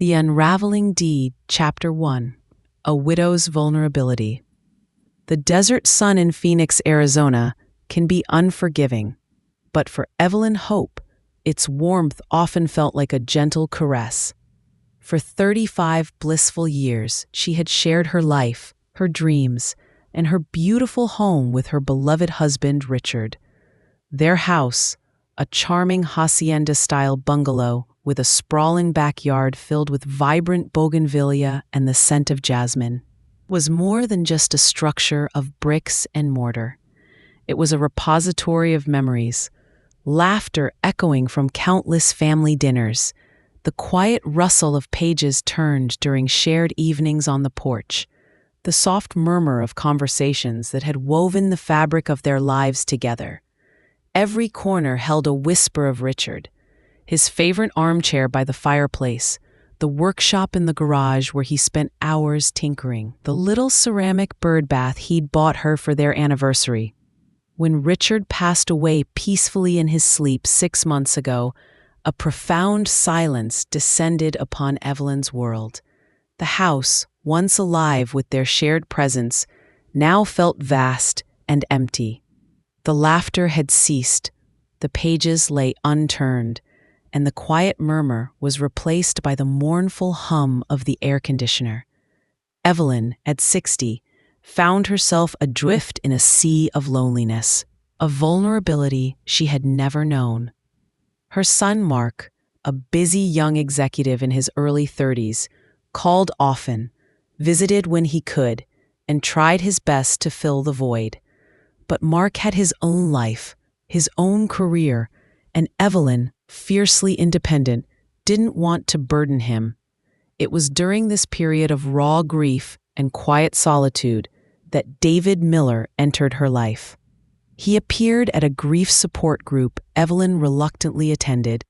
The Unraveling Deed, Chapter 1. A Widow's Vulnerability. The desert sun in Phoenix, Arizona, can be unforgiving, but for Evelyn Hope, its warmth often felt like a gentle caress. For 35 blissful years, she had shared her life, her dreams, and her beautiful home with her beloved husband, Richard. Their house, a charming hacienda-style bungalow with a sprawling backyard filled with vibrant bougainvillea and the scent of jasmine, was more than just a structure of bricks and mortar. It was a repository of memories, laughter echoing from countless family dinners, the quiet rustle of pages turned during shared evenings on the porch, the soft murmur of conversations that had woven the fabric of their lives together. Every corner held a whisper of Richard, his favorite armchair by the fireplace, the workshop in the garage where he spent hours tinkering, the little ceramic bird bath he'd bought her for their anniversary. When Richard passed away peacefully in his sleep 6 months ago, a profound silence descended upon Evelyn's world. The house, once alive with their shared presence, now felt vast and empty. The laughter had ceased, the pages lay unturned, and the quiet murmur was replaced by the mournful hum of the air conditioner. Evelyn, at 60, found herself adrift in a sea of loneliness, a vulnerability she had never known. Her son Mark, a busy young executive in his early 30s, called often, visited when he could, and tried his best to fill the void. But Mark had his own life, his own career, and Evelyn, fiercely independent, didn't want to burden him. It was during this period of raw grief and quiet solitude that David Miller entered her life. He appeared at a grief support group Evelyn reluctantly attended,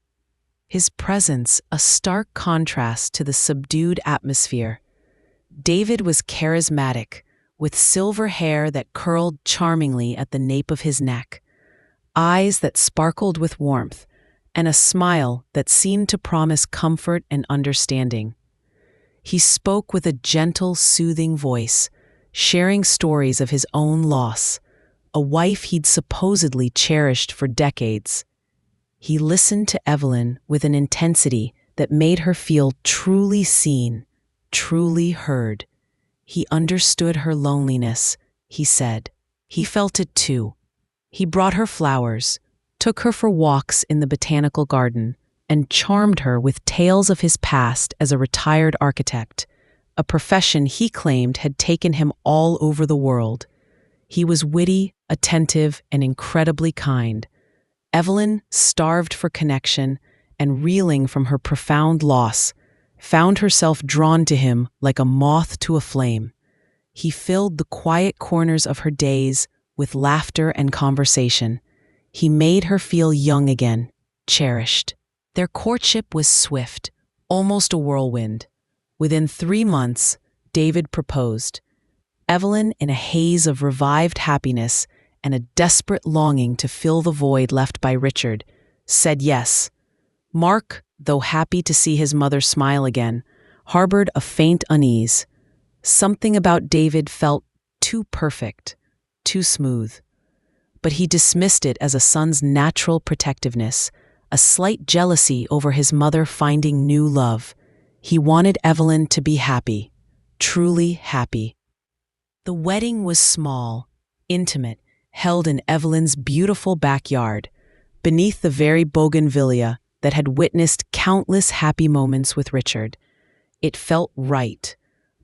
his presence a stark contrast to the subdued atmosphere. David was charismatic, with silver hair that curled charmingly at the nape of his neck, eyes that sparkled with warmth, and a smile that seemed to promise comfort and understanding. He spoke with a gentle, soothing voice, sharing stories of his own loss, a wife he'd supposedly cherished for decades. He listened to Evelyn with an intensity that made her feel truly seen, truly heard. He understood her loneliness, he said. He felt it too. He brought her flowers, took her for walks in the botanical garden, and charmed her with tales of his past as a retired architect, a profession he claimed had taken him all over the world. He was witty, attentive, and incredibly kind. Evelyn, starved for connection and reeling from her profound loss, found herself drawn to him like a moth to a flame. He filled the quiet corners of her days with laughter and conversation. He made her feel young again, cherished. Their courtship was swift, almost a whirlwind. Within 3 months, David proposed. Evelyn, in a haze of revived happiness and a desperate longing to fill the void left by Richard, said yes. Mark, though happy to see his mother smile again, harbored a faint unease. Something about David felt too perfect, too smooth. But he dismissed it as a son's natural protectiveness, a slight jealousy over his mother finding new love. He wanted Evelyn to be happy, truly happy. The wedding was small, intimate, held in Evelyn's beautiful backyard, beneath the very bougainvillea that had witnessed countless happy moments with Richard. It felt right,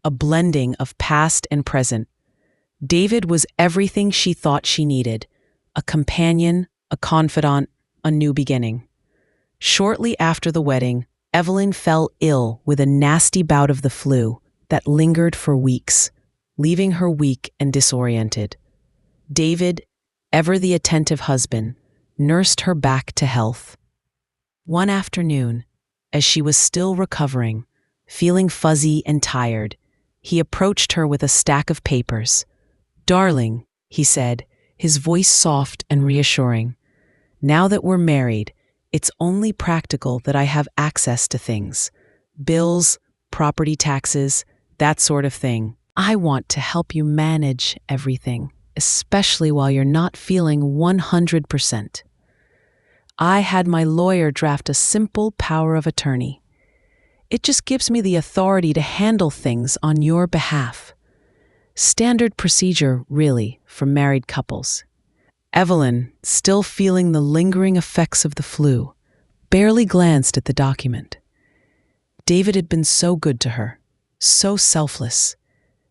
a blending of past and present. David was everything she thought she needed, a companion, a confidant, a new beginning. Shortly after the wedding, Evelyn fell ill with a nasty bout of the flu that lingered for weeks, leaving her weak and disoriented. David, ever the attentive husband, nursed her back to health. One afternoon, as she was still recovering, feeling fuzzy and tired, he approached her with a stack of papers. "Darling," he said, his voice soft and reassuring, "now that we're married, it's only practical that I have access to things. bills, property taxes, that sort of thing. I want to help you manage everything, especially while you're not feeling 100%. I had my lawyer draft a simple power of attorney. It just gives me the authority to handle things on your behalf. Standard procedure, really, for married couples. Evelyn, still feeling the lingering effects of the flu, barely glanced at the document. David had been so good to her, so selfless.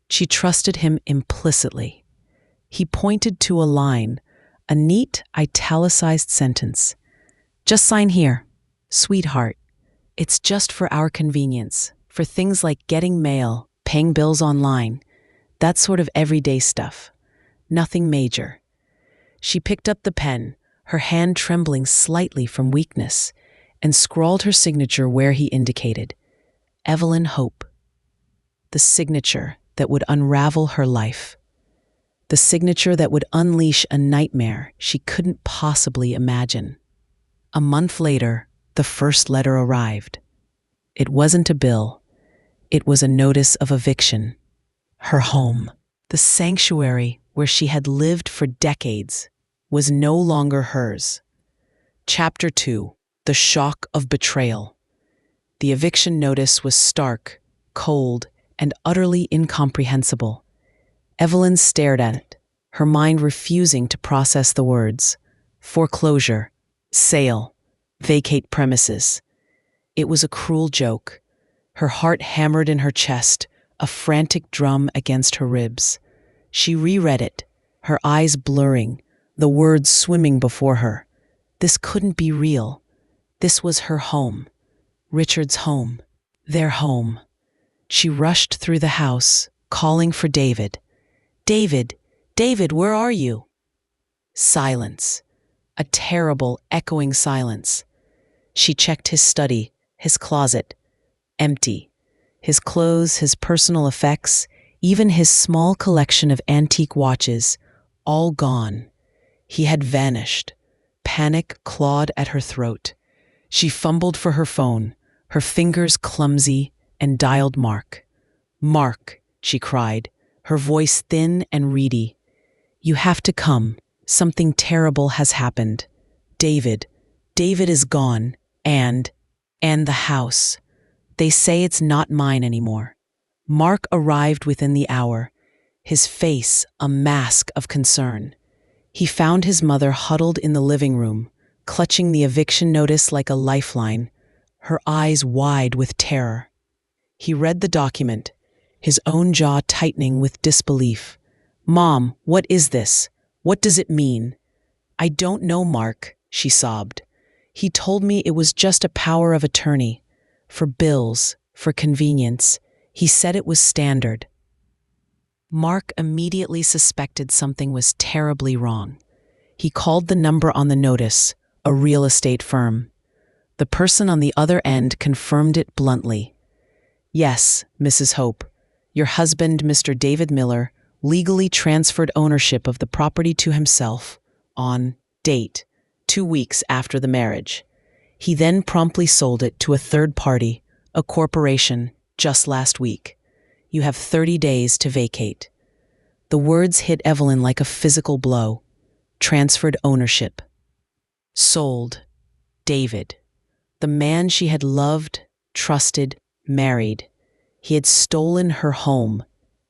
She trusted him implicitly. He pointed to a line, a neat, italicized sentence. Just sign here, sweetheart. It's just for our convenience, for things like getting mail, paying bills online, that sort of everyday stuff. Nothing major. She picked up the pen, her hand trembling slightly from weakness, and scrawled her signature where he indicated. Evelyn Hope. The signature that would unravel her life. The signature that would unleash a nightmare she couldn't possibly imagine. A month later, the first letter arrived. It wasn't a bill. It was a notice of eviction. Her home, the sanctuary where she had lived for decades, was no longer hers. Chapter 2: The Shock of Betrayal. The eviction notice was stark, cold, and utterly incomprehensible. Evelyn stared at it, her mind refusing to process the words. Foreclosure, sale, vacate premises. It was a cruel joke. Her heart hammered in her chest, a frantic drum against her ribs. She reread it, her eyes blurring, the words swimming before her. This couldn't be real. This was her home. Richard's home. Their home. She rushed through the house, calling for David. David! David, where are you? Silence. A terrible, echoing silence. She checked his study, his closet. Empty. His clothes, his personal effects, even his small collection of antique watches, all gone. He had vanished. Panic clawed at her throat. She fumbled for her phone, her fingers clumsy, and dialed Mark. Mark, she cried, her voice thin and reedy. You have to come. Something terrible has happened. David is gone, and the house. They say it's not mine anymore. Mark arrived within the hour, his face a mask of concern. He found his mother huddled in the living room, clutching the eviction notice like a lifeline, her eyes wide with terror. He read the document, his own jaw tightening with disbelief. Mom, what is this? What does it mean? I don't know, Mark, she sobbed. He told me it was just a power of attorney. For bills, for convenience. He said it was standard. Mark immediately suspected something was terribly wrong. He called the number on the notice, a real estate firm. The person on the other end confirmed it bluntly. Yes, Mrs. Hope, your husband, Mr. David Miller, legally transferred ownership of the property to himself on date 2 weeks after the marriage. He then promptly sold it to a third party, a corporation, just last week. You have 30 days to vacate. The words hit Evelyn like a physical blow. Transferred ownership. Sold. David. The man she had loved, trusted, married. He had stolen her home.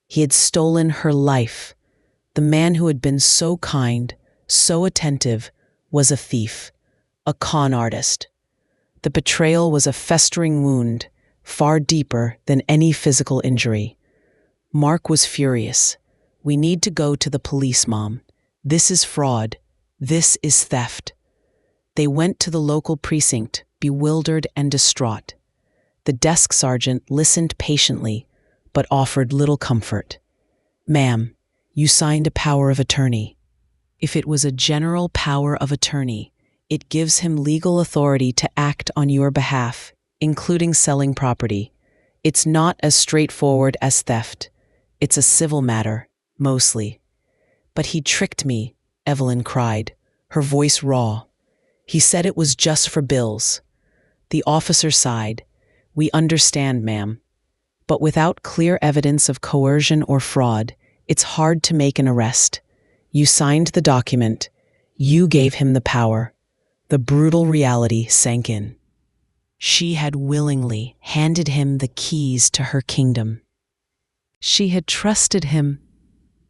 He had stolen her life. The man who had been so kind, so attentive, was a thief, a con artist. The betrayal was a festering wound, far deeper than any physical injury. Mark was furious. We need to go to the police, Mom. This is fraud. This is theft. They went to the local precinct, bewildered and distraught. The desk sergeant listened patiently, but offered little comfort. Ma'am, you signed a power of attorney. If it was a general power of attorney, it gives him legal authority to act on your behalf, including selling property. It's not as straightforward as theft. It's a civil matter, mostly. But he tricked me, Evelyn cried, her voice raw. He said it was just for bills. The officer sighed. We understand, ma'am. But without clear evidence of coercion or fraud, it's hard to make an arrest. You signed the document. You gave him the power. The brutal reality sank in. She had willingly handed him the keys to her kingdom. She had trusted him,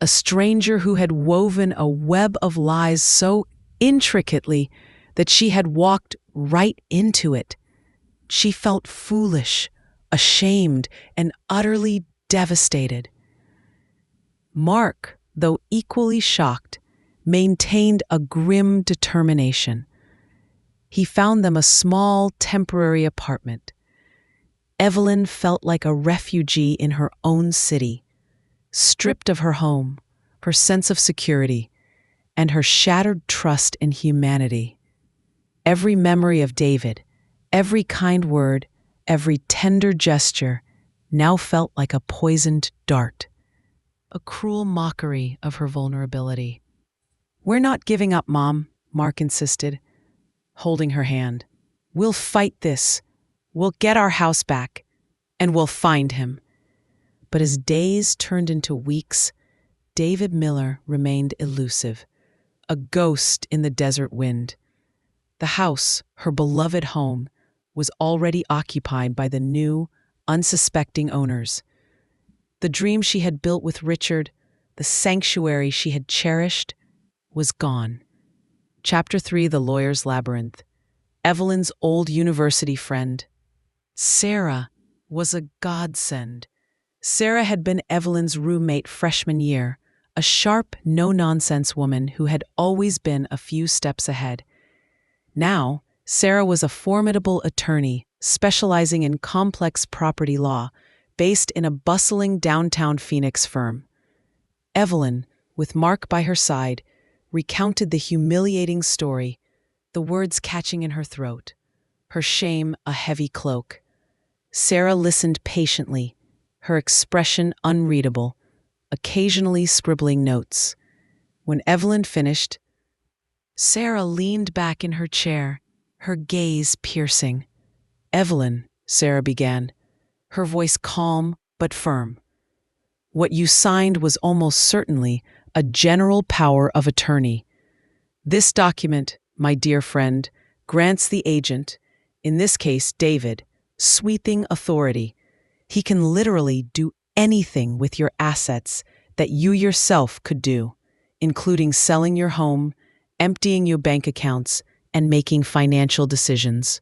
a stranger who had woven a web of lies so intricately that she had walked right into it. She felt foolish, ashamed, and utterly devastated. Mark, though equally shocked, maintained a grim determination. He found them a small, temporary apartment. Evelyn felt like a refugee in her own city, stripped of her home, her sense of security, and her shattered trust in humanity. Every memory of David, every kind word, every tender gesture now felt like a poisoned dart, a cruel mockery of her vulnerability. "We're not giving up, Mom," Mark insisted, holding her hand. "We'll fight this. We'll get our house back, and we'll find him." But as days turned into weeks, David Miller remained elusive, a ghost in the desert wind. The house, her beloved home, was already occupied by the new, unsuspecting owners. The dream she had built with Richard, the sanctuary she had cherished, was gone. Chapter 3: The Lawyer's Labyrinth. Evelyn's old university friend, Sarah, was a godsend. Sarah had been Evelyn's roommate freshman year, a sharp, no-nonsense woman who had always been a few steps ahead. Now, Sarah was a formidable attorney specializing in complex property law, based in a bustling downtown Phoenix firm. Evelyn, with Mark by her side, recounted the humiliating story, the words catching in her throat, her shame a heavy cloak. Sarah listened patiently, her expression unreadable, occasionally scribbling notes. When Evelyn finished, Sarah leaned back in her chair, her gaze piercing. "Evelyn," Sarah began, her voice calm but firm, "what you signed was almost certainly a general power of attorney. This document, my dear friend, grants the agent, in this case David, sweeping authority. He can literally do anything with your assets that you yourself could do, including selling your home, emptying your bank accounts, and making financial decisions.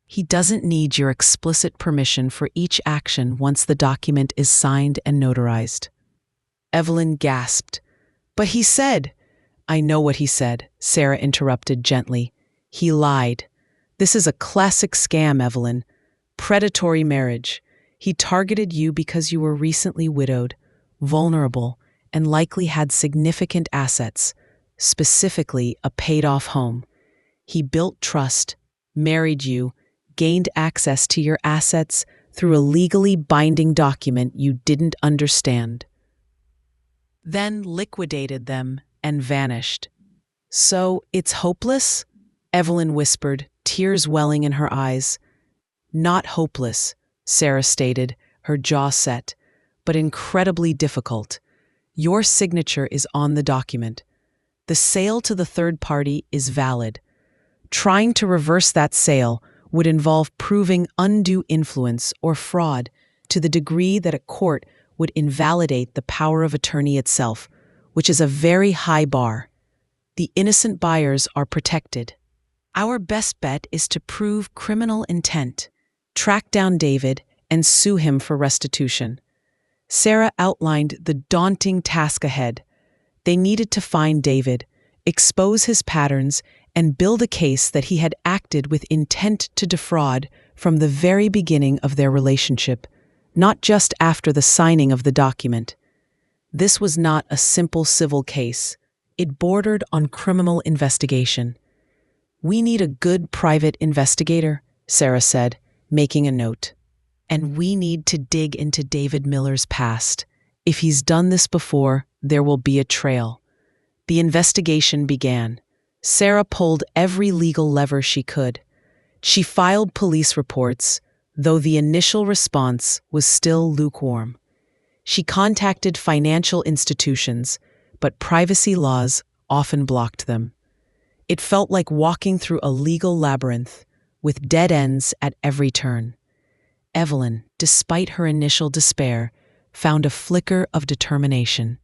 He doesn't need your explicit permission for each action once the document is signed and notarized." Evelyn gasped. "But he said—" "I know what he said," Sarah interrupted gently. "He lied. This is a classic scam, Evelyn. Predatory marriage. He targeted you because you were recently widowed, vulnerable, and likely had significant assets, specifically a paid-off home. He built trust, married you, gained access to your assets through a legally binding document you didn't understand, then liquidated them and vanished. So it's hopeless?" Evelyn whispered, tears welling in her eyes. "Not hopeless," Sarah stated, her jaw set, "but incredibly difficult. Your signature is on the document. The sale to the third party is valid. Trying to reverse that sale would involve proving undue influence or fraud to the degree that a court would invalidate the power of attorney itself, which is a very high bar. The innocent buyers are protected. Our best bet is to prove criminal intent, track down David, and sue him for restitution." Sarah outlined the daunting task ahead. They needed to find David, expose his patterns, and build a case that he had acted with intent to defraud from the very beginning of their relationship, not just after the signing of the document. This was not a simple civil case. It bordered on criminal investigation. "We need a good private investigator," Sarah said, making a note. "And we need to dig into David Miller's past. If he's done this before, there will be a trail." The investigation began. Sarah pulled every legal lever she could. She filed police reports, though the initial response was still lukewarm. She contacted financial institutions, but privacy laws often blocked them. It felt like walking through a legal labyrinth, with dead ends at every turn. Evelyn, despite her initial despair, found a flicker of determination.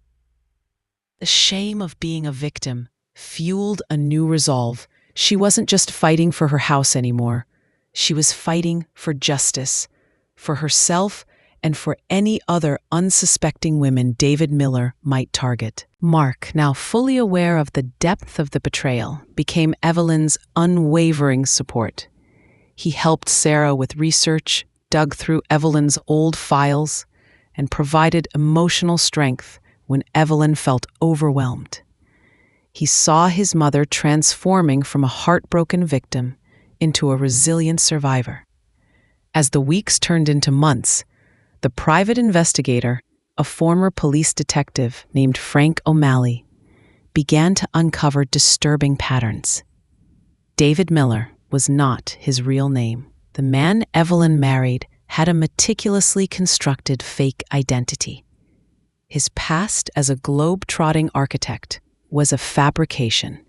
The shame of being a victim fueled a new resolve. She wasn't just fighting for her house anymore. She was fighting for justice, for herself and for any other unsuspecting women David Miller might target. Mark, now fully aware of the depth of the betrayal, became Evelyn's unwavering support. He helped Sarah with research, dug through Evelyn's old files, and provided emotional strength when Evelyn felt overwhelmed. He saw his mother transforming from a heartbroken victim into a resilient survivor. As the weeks turned into months, the private investigator, a former police detective named Frank O'Malley, began to uncover disturbing patterns. David Miller was not his real name. The man Evelyn married had a meticulously constructed fake identity. His past as a globe-trotting architect was a fabrication.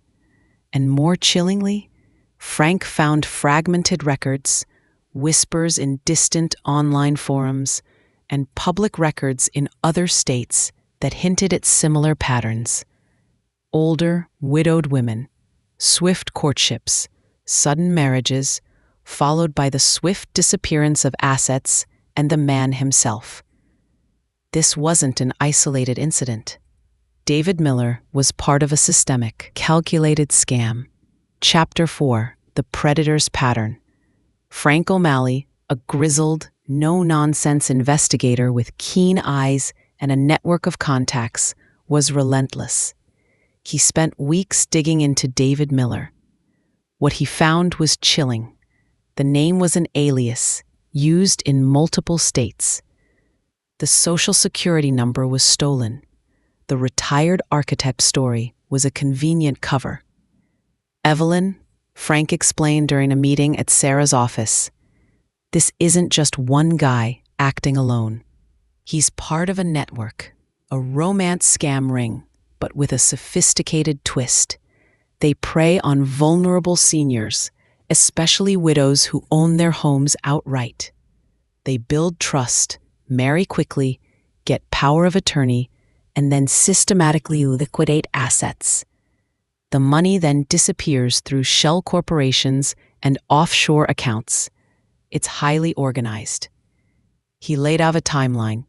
And more chillingly, Frank found fragmented records, whispers in distant online forums, and public records in other states that hinted at similar patterns. Older, widowed women, swift courtships, sudden marriages, followed by the swift disappearance of assets and the man himself. This wasn't an isolated incident. David Miller was part of a systemic, calculated scam. Chapter 4: The Predator's Pattern. Frank O'Malley, a grizzled, no-nonsense investigator with keen eyes and a network of contacts, was relentless. He spent weeks digging into David Miller. What he found was chilling. The name was an alias, used in multiple states. The Social Security number was stolen. The retired architect story was a convenient cover. Evelyn, Frank explained during a meeting at Sarah's office, this isn't just one guy acting alone. He's part of a network, a romance scam ring, but with a sophisticated twist. They prey on vulnerable seniors, especially widows who own their homes outright. They build trust, marry quickly, get power of attorney, and then systematically liquidate assets. The money then disappears through shell corporations and offshore accounts. It's highly organized. He laid out a timeline.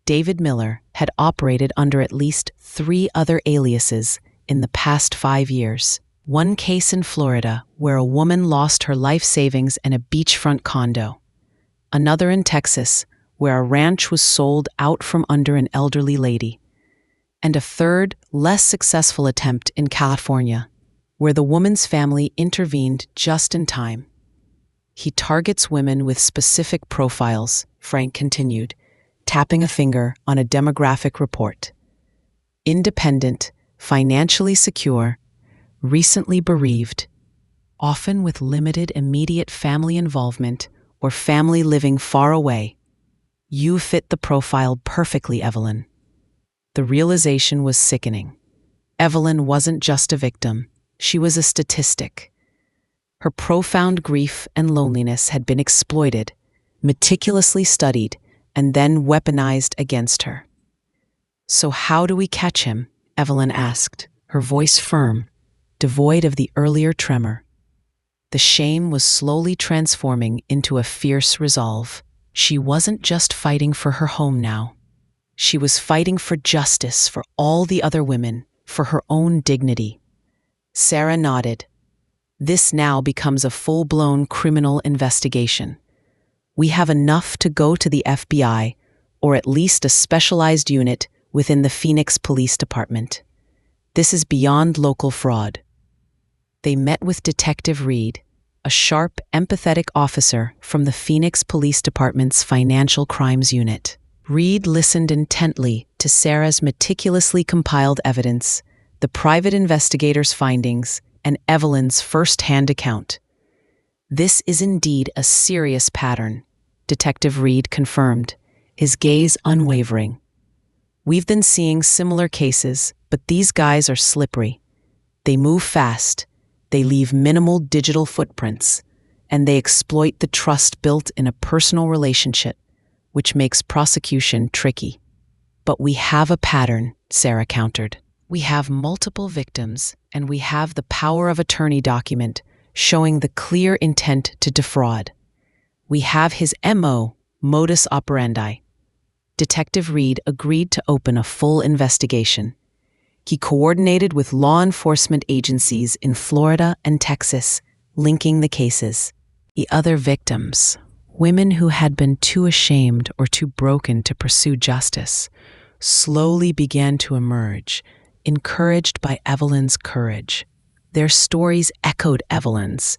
David Miller had operated under at least 3 other aliases in the past 5 years. One case in Florida where a woman lost her life savings and a beachfront condo. Another in Texas where a ranch was sold out from under an elderly lady. And a third, less successful attempt in California, where the woman's family intervened just in time. He targets women with specific profiles, Frank continued, tapping a finger on a demographic report. Independent, financially secure, recently bereaved, often with limited immediate family involvement or family living far away. You fit the profile perfectly, Evelyn. The realization was sickening. Evelyn wasn't just a victim, she was a statistic. Her profound grief and loneliness had been exploited, meticulously studied, and then weaponized against her. So how do we catch him? Evelyn asked, her voice firm, devoid of the earlier tremor. The shame was slowly transforming into a fierce resolve. She wasn't just fighting for her home now. She was fighting for justice for all the other women, for her own dignity. Sarah nodded. This now becomes a full-blown criminal investigation. We have enough to go to the FBI, or at least a specialized unit within the Phoenix Police Department. This is beyond local fraud. They met with Detective Reed, a sharp, empathetic officer from the Phoenix Police Department's Financial Crimes Unit. Reed listened intently to Sarah's meticulously compiled evidence, the private investigator's findings, and Evelyn's first-hand account. This is indeed a serious pattern, Detective Reed confirmed, his gaze unwavering. "We've been seeing similar cases, but these guys are slippery. They move fast, they leave minimal digital footprints, and they exploit the trust built in a personal relationship, which makes prosecution tricky." "But we have a pattern," Sarah countered. "We have multiple victims, and we have the power of attorney document showing the clear intent to defraud. We have his MO, modus operandi." Detective Reed agreed to open a full investigation. He coordinated with law enforcement agencies in Florida and Texas, linking the cases. The other victims, women who had been too ashamed or too broken to pursue justice, slowly began to emerge, encouraged by Evelyn's courage. Their stories echoed Evelyn's,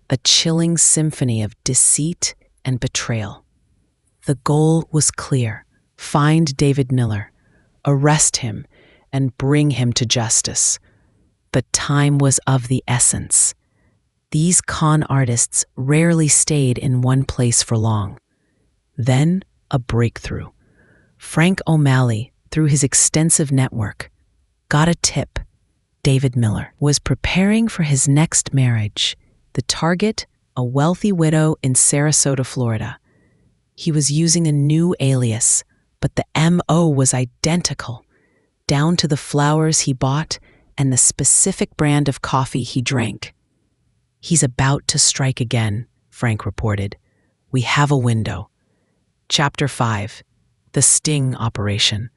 a chilling symphony of deceit and betrayal. The goal was clear: find David Miller, arrest him, and bring him to justice. But time was of the essence. These con artists rarely stayed in one place for long. Then, a breakthrough. Frank O'Malley, through his extensive network, got a tip. David Miller was preparing for his next marriage. The target, a wealthy widow in Sarasota, Florida. He was using a new alias, but the MO was identical, down to the flowers he bought and the specific brand of coffee he drank. "He's about to strike again," Frank reported. "We have a window." Chapter 5. The Sting Operation.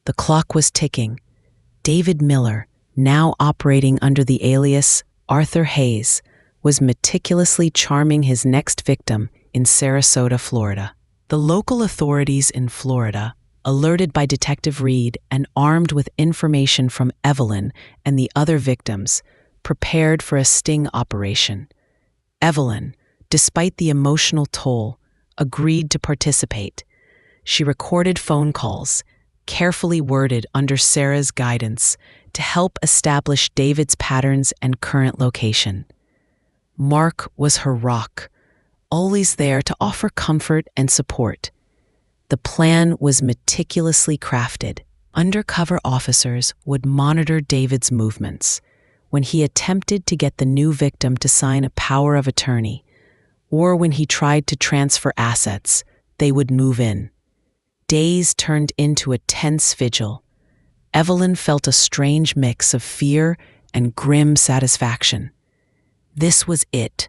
The clock was ticking. David Miller, now operating under the alias Arthur Hayes, was meticulously charming his next victim in Sarasota, Florida. The local authorities in Florida, alerted by Detective Reed and armed with information from Evelyn and the other victims, prepared for a sting operation. Evelyn, despite the emotional toll, agreed to participate. She recorded phone calls, carefully worded under Sarah's guidance, to help establish David's patterns and current location. Mark was her rock, always there to offer comfort and support. The plan was meticulously crafted. Undercover officers would monitor David's movements when he attempted to get the new victim to sign a power of attorney, or when he tried to transfer assets, they would move in. Days turned into a tense vigil. Evelyn felt a strange mix of fear and grim satisfaction. This was it,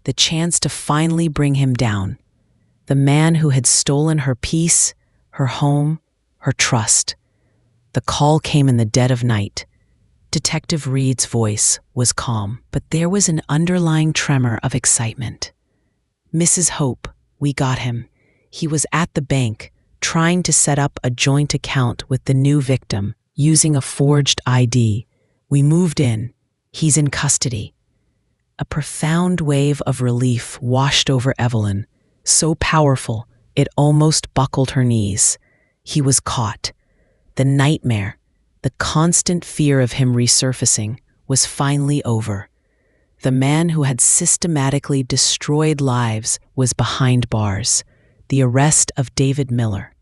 the chance to finally bring him down. The man who had stolen her peace, her home, her trust. The call came in the dead of night. Detective Reed's voice was calm, but there was an underlying tremor of excitement. "Mrs. Hope, we got him. He was at the bank, trying to set up a joint account with the new victim, using a forged ID. We moved in. He's in custody." A profound wave of relief washed over Evelyn, so powerful it almost buckled her knees. He was caught. The nightmare, the constant fear of him resurfacing, was finally over. The man who had systematically destroyed lives was behind bars. The arrest of David Miller,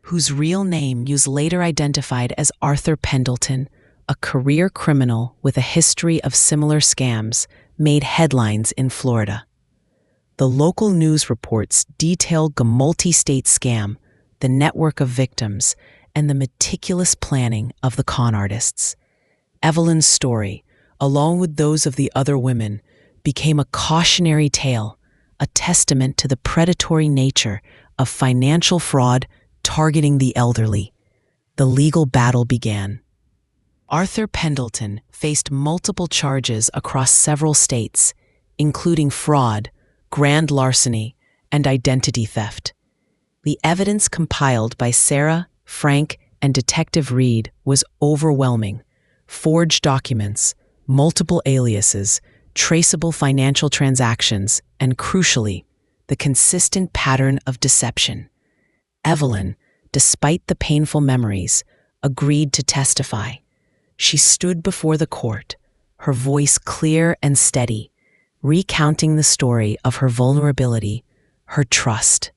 whose real name was later identified as Arthur Pendleton, a career criminal with a history of similar scams, made headlines in Florida. The local news reports detailed the multi-state scam, the network of victims, and the meticulous planning of the con artists. Evelyn's story, along with those of the other women, became a cautionary tale, a testament to the predatory nature of financial fraud targeting the elderly. The legal battle began. Arthur Pendleton faced multiple charges across several states, including fraud, grand larceny, and identity theft. The evidence compiled by Sarah, Frank, and Detective Reed was overwhelming. Forged documents, multiple aliases, traceable financial transactions, and crucially, the consistent pattern of deception. Evelyn, despite the painful memories, agreed to testify. She stood before the court, her voice clear and steady, recounting the story of her vulnerability, her trust.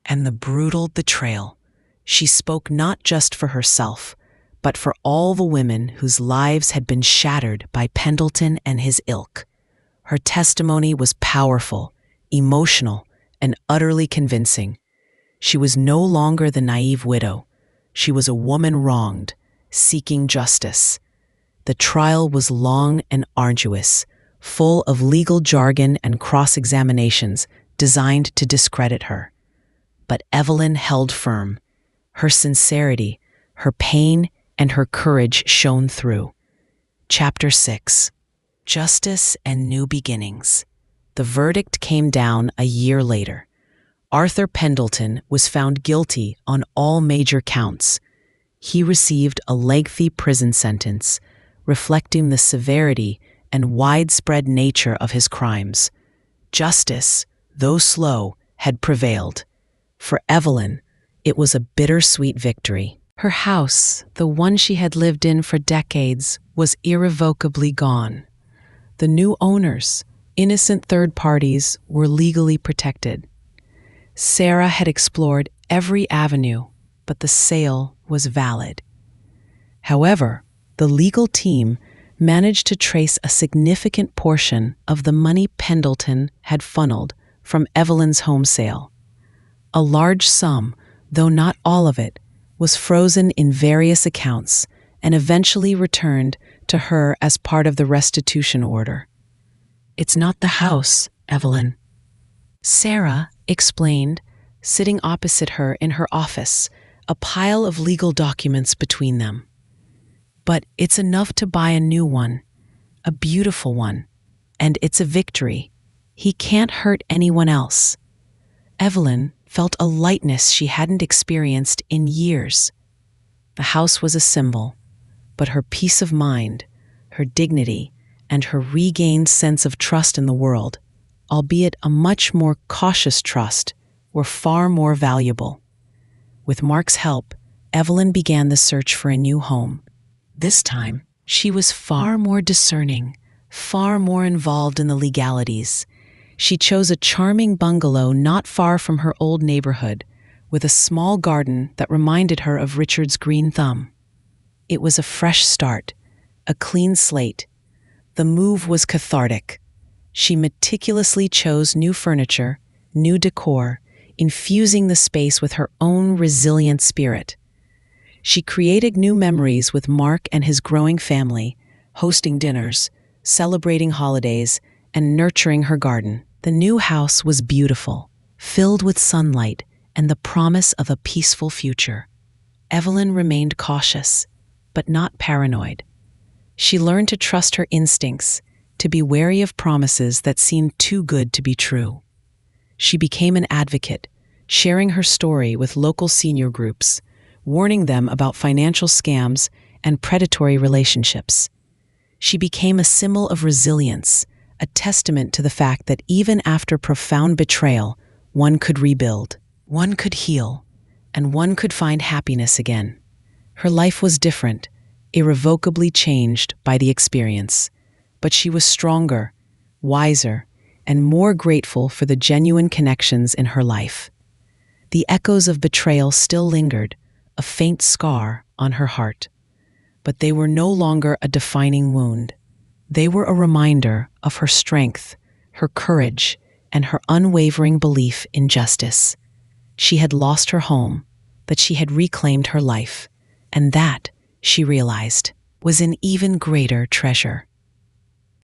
And the brutal betrayal. She spoke not just for herself, but for all the women whose lives had been shattered by Pendleton and his ilk. Her testimony was powerful, emotional, and utterly convincing. She was no longer the naive widow. She was a woman wronged, seeking justice. The trial was long and arduous, full of legal jargon and cross-examinations designed to discredit her. But Evelyn held firm. Her sincerity, her pain, and her courage shone through. Chapter 6. Justice and New Beginnings. The verdict came down a year later. Arthur Pendleton was found guilty on all major counts. He received a lengthy prison sentence, reflecting the severity and widespread nature of his crimes. Justice, though slow, had prevailed. For Evelyn, it was a bittersweet victory. Her house, the one she had lived in for decades, was irrevocably gone. The new owners, innocent third parties, were legally protected. Sarah had explored every avenue, but the sale was valid. However, the legal team managed to trace a significant portion of the money Pendleton had funneled from Evelyn's home sale. A large sum, though not all of it, was frozen in various accounts and eventually returned to her as part of the restitution order. "It's not the house, Evelyn," Sarah explained, sitting opposite her in her office, a pile of legal documents between them. "But it's enough to buy a new one, a beautiful one, and it's a victory. He can't hurt anyone else." Evelyn felt a lightness she hadn't experienced in years. The house was a symbol, but her peace of mind, her dignity, and her regained sense of trust in the world, albeit a much more cautious trust, were far more valuable. With Mark's help, Evelyn began the search for a new home. This time, she was far more discerning, far more involved in the legalities. She chose a charming bungalow not far from her old neighborhood, with a small garden that reminded her of Richard's green thumb. It was a fresh start, a clean slate. The move was cathartic. She meticulously chose new furniture, new decor, infusing the space with her own resilient spirit. She created new memories with Mark and his growing family, hosting dinners, celebrating holidays, and nurturing her garden. The new house was beautiful, filled with sunlight and the promise of a peaceful future. Evelyn remained cautious, but not paranoid. She learned to trust her instincts, to be wary of promises that seemed too good to be true. She became an advocate, sharing her story with local senior groups, warning them about financial scams and predatory relationships. She became a symbol of resilience, a testament to the fact that even after profound betrayal, one could rebuild, one could heal, and one could find happiness again. Her life was different, irrevocably changed by the experience, but she was stronger, wiser, and more grateful for the genuine connections in her life. The echoes of betrayal still lingered, a faint scar on her heart, but they were no longer a defining wound. They were a reminder of her strength, her courage, and her unwavering belief in justice. She had lost her home, but she had reclaimed her life, and that, she realized, was an even greater treasure.